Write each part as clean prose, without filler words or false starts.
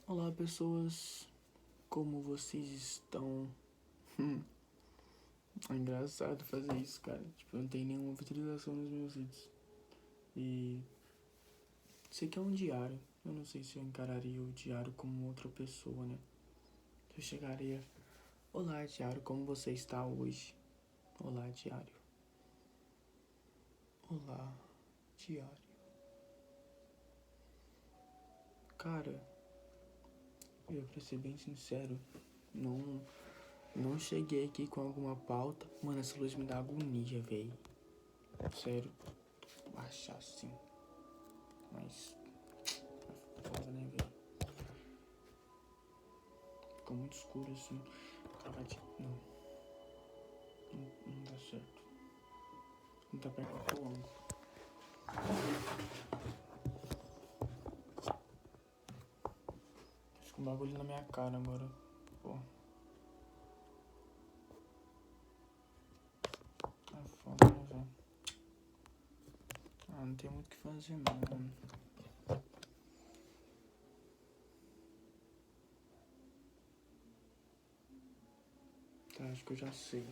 Olá, pessoas, como vocês estão? É engraçado fazer isso, cara. Tipo, eu não tenho nenhuma visualização nos meus vídeos. E isso aqui é um diário. Eu não sei se eu encararia o diário como outra pessoa, né? Eu chegaria: olá, diário, como você está hoje? Olá, diário. Olá, diário. Cara, pra ser bem sincero, não cheguei aqui com alguma pauta. Mano, essa luz me dá agonia, véi. Sério, vou baixar assim. Mas foda, né, velho? Ficou muito escuro assim. Não dá certo. Não tá perto do ângulo. Fica um bagulho na minha cara agora. Pô. Tá foda, né, velho? Não tem muito o que fazer, mano. Tá, acho que eu já sei.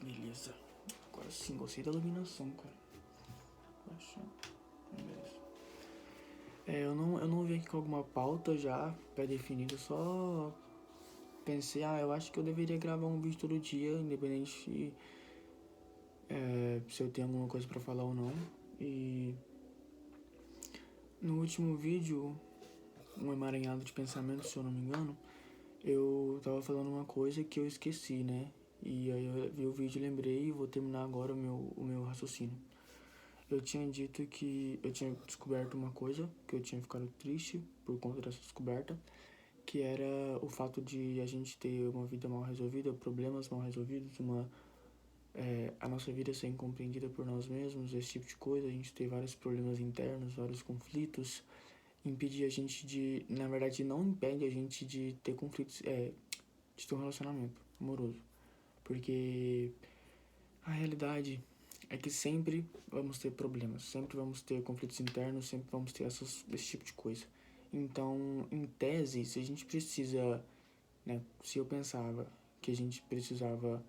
Beleza. Agora sim, gostei da iluminação, cara. Baixar. Beleza. Eu não vim aqui com alguma pauta já pré-definida, só pensei, eu acho que eu deveria gravar um vídeo todo dia, independente se eu tenho alguma coisa pra falar ou não. E no último vídeo, um emaranhado de pensamentos, se eu não me engano, eu tava falando uma coisa que eu esqueci, né? E aí eu vi o vídeo e lembrei e vou terminar agora o meu raciocínio. Eu tinha dito que eu tinha descoberto uma coisa, que eu tinha ficado triste por conta dessa descoberta, que era o fato de a gente ter uma vida mal resolvida, problemas mal resolvidos, a nossa vida ser incompreendida por nós mesmos, esse tipo de coisa, a gente ter vários problemas internos, vários conflitos, impedir a gente de, na verdade não impede a gente de ter conflitos, de ter um relacionamento amoroso, porque a realidade é que sempre vamos ter problemas, sempre vamos ter conflitos internos, sempre vamos ter esse tipo de coisa. Então, em tese, se a gente precisa, né, se eu pensava que a gente precisava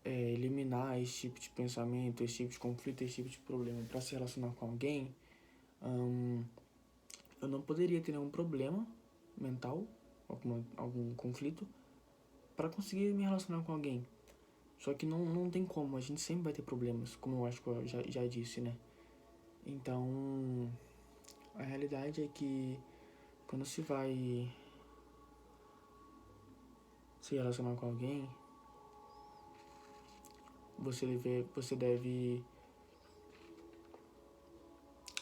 eliminar esse tipo de pensamento, esse tipo de conflito, esse tipo de problema para se relacionar com alguém, eu não poderia ter nenhum problema mental, algum conflito, para conseguir me relacionar com alguém. Só que não tem como, a gente sempre vai ter problemas, como eu acho que eu já disse, né? Então, a realidade é que quando se vai se relacionar com alguém, você deve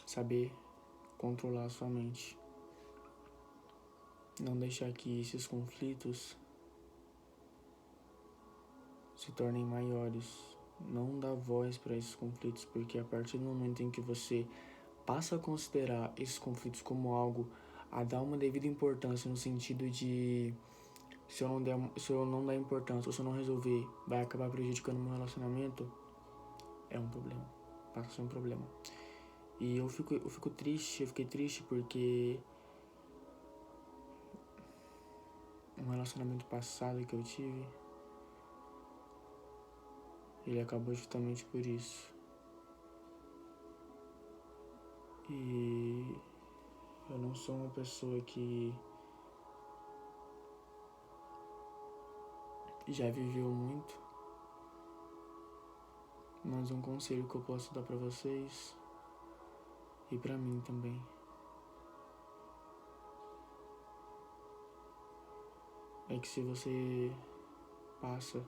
saber controlar a sua mente. Não deixar que esses conflitos se tornem maiores. Não dar voz para esses conflitos, porque a partir do momento em que você passa a considerar esses conflitos como algo a dar uma devida importância, no sentido de se eu não der importância ou se eu não resolver, vai acabar prejudicando o meu relacionamento, é um problema. Passa a ser um problema. E eu fiquei triste porque um relacionamento passado que eu tive, ele acabou justamente por isso. E eu não sou uma pessoa que já viveu muito, mas um conselho que eu posso dar pra vocês e pra mim também é que se você passa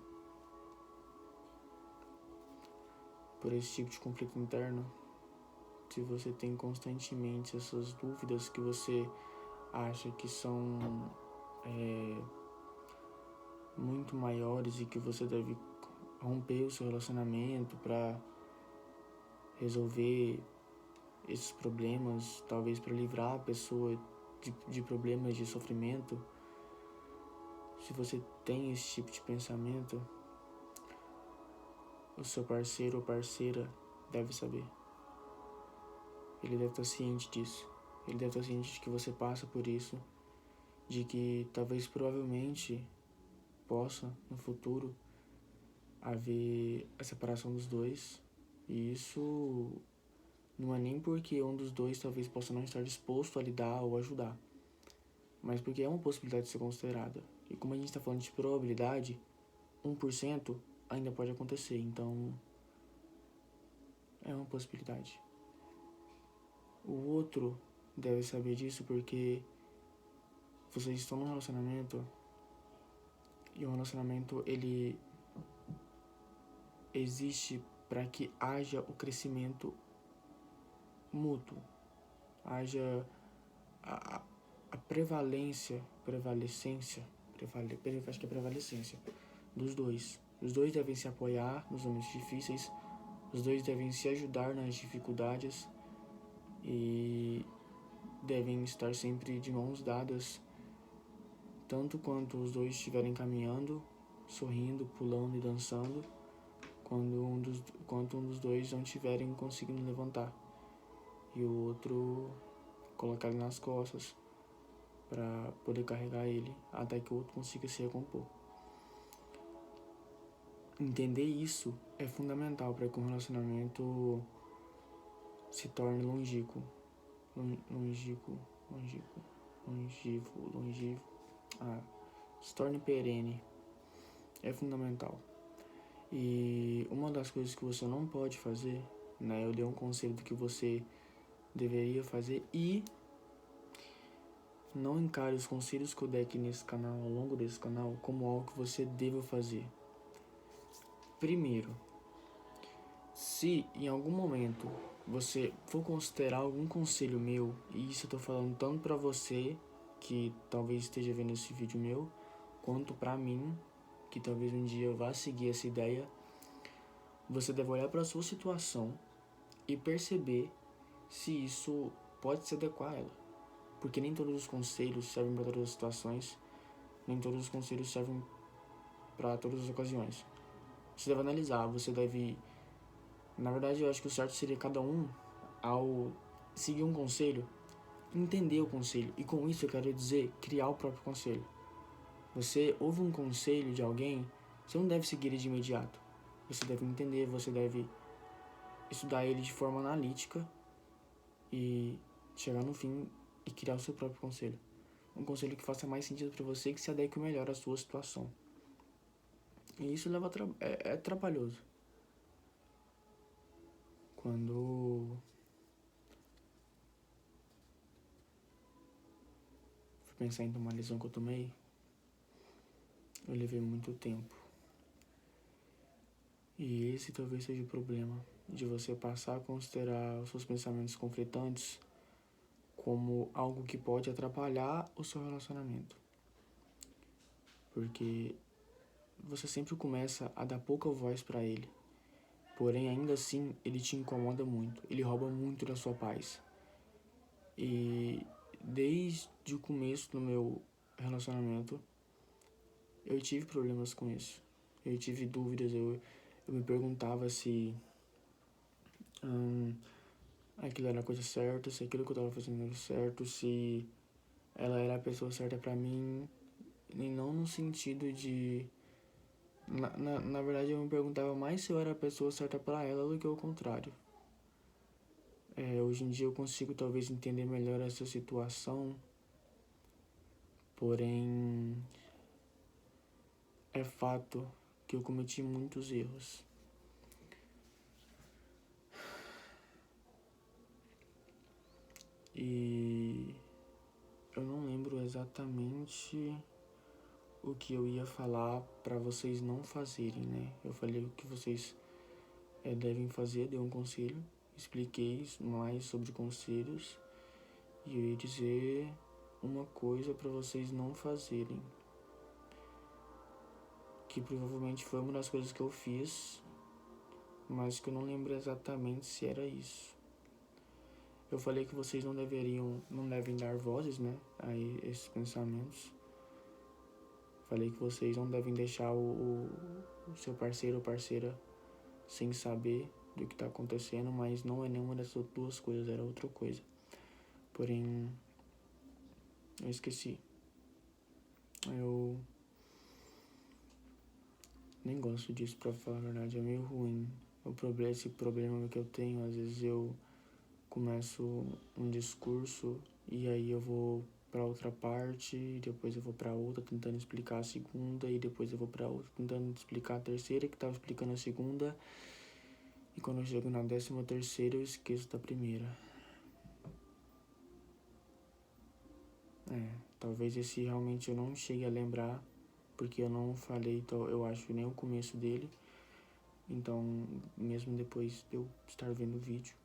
por esse tipo de conflito interno, se você tem constantemente essas dúvidas que você acha que são muito maiores e que você deve romper o seu relacionamento pra resolver esses problemas, talvez para livrar a pessoa de problemas de sofrimento, se você tem esse tipo de pensamento, o seu parceiro ou parceira deve saber. Ele deve estar ciente disso. Ele deve estar ciente de que você passa por isso, de que talvez provavelmente possa no futuro haver a separação dos dois, e isso não é nem porque um dos dois talvez possa não estar disposto a lidar ou ajudar, mas porque é uma possibilidade de ser considerada. E como a gente está falando de probabilidade, 1% ainda pode acontecer, então é uma possibilidade. O outro deve saber disso porque vocês estão num relacionamento e o relacionamento ele existe para que haja o crescimento mútuo, haja a acho que é prevalecência dos dois. Os dois devem se apoiar nos momentos difíceis, os dois devem se ajudar nas dificuldades e devem estar sempre de mãos dadas, tanto quanto os dois estiverem caminhando, sorrindo, pulando e dançando, quanto um dos dois não estiverem conseguindo levantar e o outro colocar ele nas costas para poder carregar ele até que o outro consiga se recompor. Entender isso é fundamental para que um relacionamento se torne longevo, se torne perene. É fundamental. E uma das coisas que você não pode fazer, né, eu dei um conselho do que você deveria fazer, e não encare os conselhos que eu dei aqui nesse canal, ao longo desse canal, como algo que você deva fazer. Primeiro, se em algum momento você for considerar algum conselho meu, e isso eu tô falando tanto pra você, que talvez esteja vendo esse vídeo meu, quanto pra mim, que talvez um dia eu vá seguir essa ideia, você deve olhar pra sua situação e perceber se isso pode se adequar a ela. Porque nem todos os conselhos servem para todas as situações, nem todos os conselhos servem para todas as ocasiões. Você deve analisar, você deve... Na verdade, eu acho que o certo seria cada um, ao seguir um conselho, entender o conselho. E com isso eu quero dizer, criar o próprio conselho. Você ouve um conselho de alguém, você não deve seguir ele de imediato. Você deve entender, você deve estudar ele de forma analítica e chegar no fim e criar o seu próprio conselho. Um conselho que faça mais sentido para você e que se adeque melhor à sua situação. E isso leva é trabalhoso. Quando fui pensar em tomar a decisão que eu tomei, eu levei muito tempo. E esse talvez seja o problema, de você passar a considerar os seus pensamentos conflitantes como algo que pode atrapalhar o seu relacionamento. Porque você sempre começa a dar pouca voz para ele. Porém, ainda assim, ele te incomoda muito. Ele rouba muito da sua paz. E desde o começo do meu relacionamento, eu tive problemas com isso. Eu tive dúvidas, eu me perguntava se aquilo era a coisa certa, se aquilo que eu tava fazendo era certo, se ela era a pessoa certa pra mim, e não no sentido de... Na verdade, eu me perguntava mais se eu era a pessoa certa pra ela do que o contrário. Hoje em dia eu consigo talvez entender melhor essa situação, porém é fato que eu cometi muitos erros. E eu não lembro exatamente o que eu ia falar pra vocês não fazerem, né? Eu falei o que vocês devem fazer, dei um conselho, expliquei mais sobre conselhos e eu ia dizer uma coisa pra vocês não fazerem, que provavelmente foi uma das coisas que eu fiz mas que eu não lembro exatamente se era isso. Eu falei que vocês não devem dar vozes, né, a esses pensamentos. Falei que vocês não devem deixar o seu parceiro ou parceira sem saber do que está acontecendo, mas não é nenhuma dessas duas coisas, era outra coisa. Porém, eu esqueci. Eu nem gosto disso, pra falar a verdade, é meio ruim. Esse problema que eu tenho, às vezes eu começo um discurso e aí eu vou para outra parte, e depois eu vou para outra tentando explicar a segunda, e depois eu vou para outra tentando explicar a terceira que estava explicando a segunda, e quando eu chego na 13ª eu esqueço da primeira. Talvez esse realmente eu não chegue a lembrar, porque eu não falei, eu acho, nem o começo dele. Então, mesmo depois de eu estar vendo o vídeo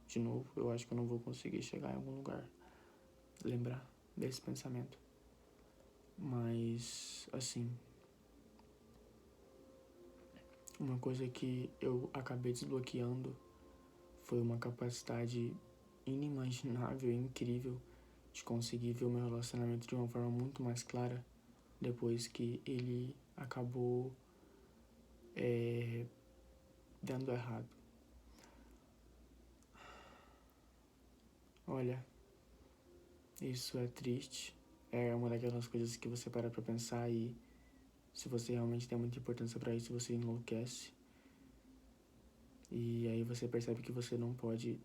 de novo, eu acho que eu não vou conseguir chegar em algum lugar, lembrar desse pensamento. Mas, assim, uma coisa que eu acabei desbloqueando foi uma capacidade inimaginável e incrível de conseguir ver o meu relacionamento de uma forma muito mais clara depois que ele acabou dando errado. Olha, isso é triste. É uma daquelas coisas que você para pra pensar e se você realmente tem muita importância pra isso, você enlouquece. E aí você percebe que você não pode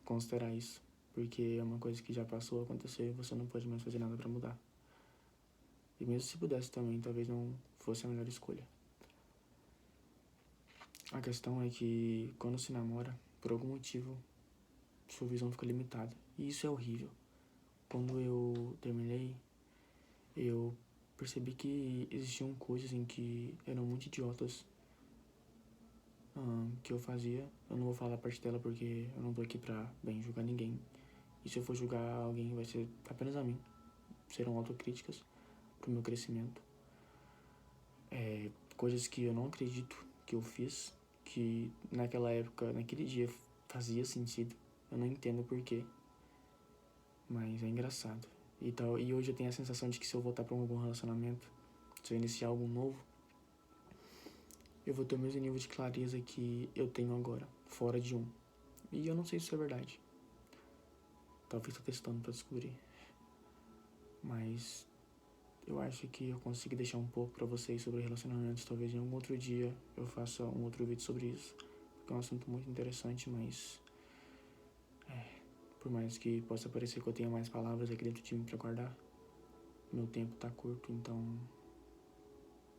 considerar isso, porque é uma coisa que já passou, aconteceu e você não pode mais fazer nada pra mudar. E mesmo se pudesse também, talvez não fosse a melhor escolha. A questão é que quando se namora, por algum motivo, sua visão fica limitada. E isso é horrível. Quando eu terminei, eu percebi que existiam coisas em que eram muito idiotas que eu fazia. Eu não vou falar a parte dela porque eu não tô aqui pra, julgar ninguém. E se eu for julgar alguém, vai ser apenas a mim. Serão autocríticas pro meu crescimento. Coisas que eu não acredito que eu fiz, que naquela época, naquele dia, fazia sentido. Eu não entendo porquê, mas é engraçado. E hoje eu tenho a sensação de que se eu voltar pra um bom relacionamento, se eu iniciar algo novo, eu vou ter o mesmo nível de clareza que eu tenho agora, fora de um. E eu não sei se isso é verdade. Talvez tô testando pra descobrir. Mas eu acho que eu consigo deixar um pouco pra vocês sobre relacionamentos. Talvez em algum outro dia eu faça um outro vídeo sobre isso. Porque é um assunto muito interessante, mas... por mais que possa parecer que eu tenha mais palavras aqui dentro de mim pra guardar, meu tempo tá curto, então